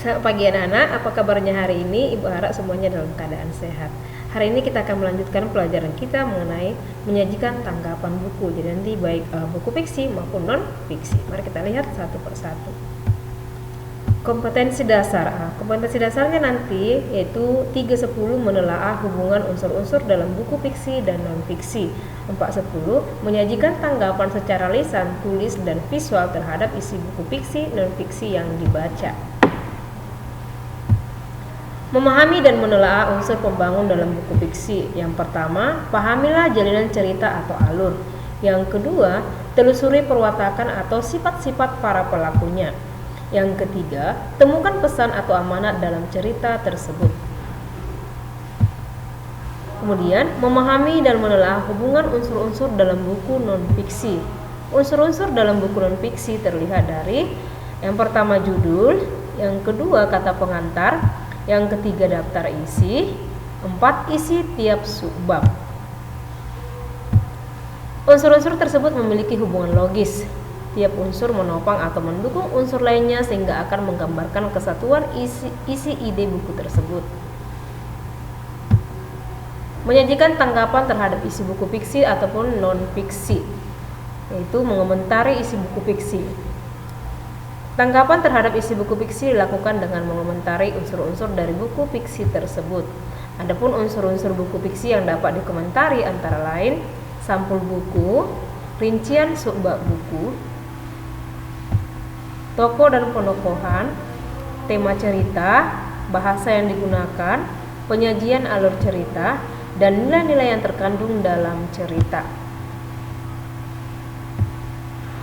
Selamat pagi anak-anak, apa kabarnya hari ini? Ibu harap semuanya dalam keadaan sehat. Hari ini kita akan melanjutkan pelajaran kita mengenai menyajikan tanggapan buku. Jadi nanti baik buku fiksi maupun non-fiksi. Mari kita lihat satu persatu. Kompetensi dasar. Kompetensi dasarnya nanti yaitu 3.10 menelaah hubungan unsur-unsur dalam buku fiksi dan non-fiksi. 4.10 menyajikan tanggapan secara lisan, tulis, dan visual terhadap isi buku fiksi non-fiksi yang dibaca. Memahami dan menelaah unsur pembangun dalam buku fiksi. Yang pertama, pahamilah jalinan cerita atau alur. Yang kedua, telusuri perwatakan atau sifat-sifat para pelakunya. Yang ketiga, temukan pesan atau amanat dalam cerita tersebut. Kemudian, memahami dan menelaah hubungan unsur-unsur dalam buku non-fiksi. Unsur-unsur dalam buku non-fiksi terlihat dari yang pertama judul, yang kedua kata pengantar, yang ketiga daftar isi, 4 isi tiap subbab. Unsur-unsur tersebut memiliki hubungan logis. Tiap unsur menopang atau mendukung unsur lainnya sehingga akan menggambarkan kesatuan isi ide buku tersebut. Menyajikan tanggapan terhadap isi buku fiksi ataupun non-fiksi, yaitu mengomentari isi buku fiksi. Tanggapan terhadap isi buku fiksi dilakukan dengan mengomentari unsur-unsur dari buku fiksi tersebut. Adapun unsur-unsur buku fiksi yang dapat dikomentari antara lain sampul buku, rincian subbab buku, tokoh dan penokohan, tema cerita, bahasa yang digunakan, penyajian alur cerita, dan nilai-nilai yang terkandung dalam cerita.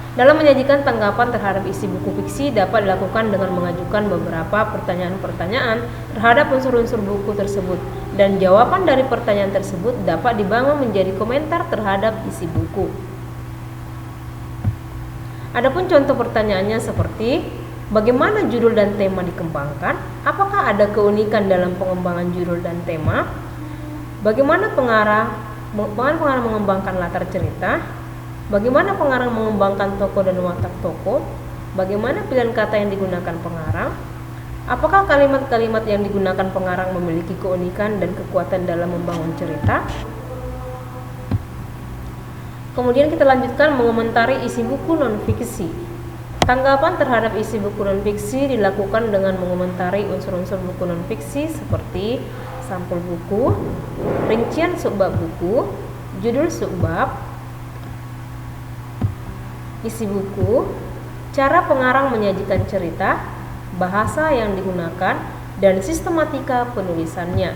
Dalam menyajikan tanggapan terhadap isi buku fiksi dapat dilakukan dengan mengajukan beberapa pertanyaan-pertanyaan terhadap unsur-unsur buku tersebut, dan jawaban dari pertanyaan tersebut dapat dibangun menjadi komentar terhadap isi buku. Adapun contoh pertanyaannya seperti bagaimana judul dan tema dikembangkan, apakah ada keunikan dalam pengembangan judul dan tema, bagaimana pengarang mengembangkan latar cerita, bagaimana pengarang mengembangkan tokoh dan watak tokoh, bagaimana pilihan kata yang digunakan pengarang, apakah kalimat-kalimat yang digunakan pengarang memiliki keunikan dan kekuatan dalam membangun cerita. Kemudian kita lanjutkan mengomentari isi buku non-fiksi. Tanggapan terhadap isi buku non-fiksi dilakukan dengan mengomentari unsur-unsur buku non-fiksi seperti sampul buku, rincian subbab buku, judul subbab, isi buku, cara pengarang menyajikan cerita, bahasa yang digunakan, dan sistematika penulisannya.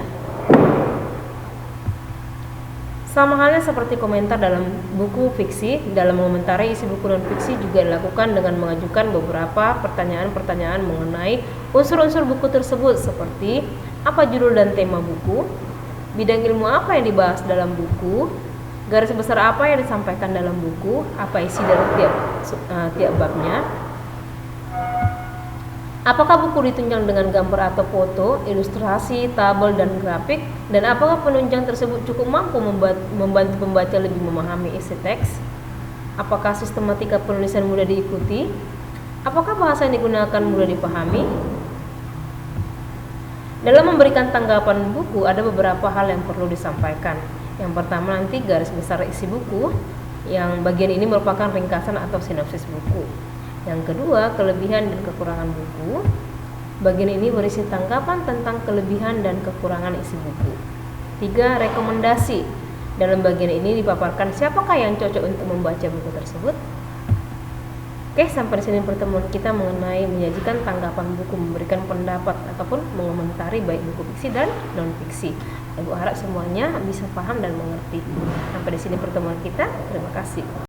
Sama halnya seperti komentar dalam buku fiksi, dalam mengomentari isi buku non-fiksi juga dilakukan dengan mengajukan beberapa pertanyaan-pertanyaan mengenai unsur-unsur buku tersebut seperti apa judul dan tema buku, bidang ilmu apa yang dibahas dalam buku, garis besar apa yang disampaikan dalam buku, apa isi dari tiap babnya, apakah buku ditunjang dengan gambar atau foto, ilustrasi, tabel, dan grafik, dan apakah penunjang tersebut cukup mampu membantu pembaca lebih memahami isi teks, apakah sistematika penulisan mudah diikuti, apakah bahasa yang digunakan mudah dipahami. Dalam memberikan tanggapan buku ada beberapa hal yang perlu disampaikan. Yang pertama nanti garis besar isi buku, yang bagian ini merupakan ringkasan atau sinopsis buku. Yang kedua, kelebihan dan kekurangan buku. Bagian ini berisi tanggapan tentang kelebihan dan kekurangan isi buku. 3. Rekomendasi. Dalam bagian ini dipaparkan siapakah yang cocok untuk membaca buku tersebut. Oke, sampai di sini pertemuan kita mengenai menyajikan tanggapan buku, memberikan pendapat ataupun mengomentari baik buku fiksi dan non-fiksi. Ibu harap semuanya bisa paham dan mengerti. Sampai di sini pertemuan kita. Terima kasih.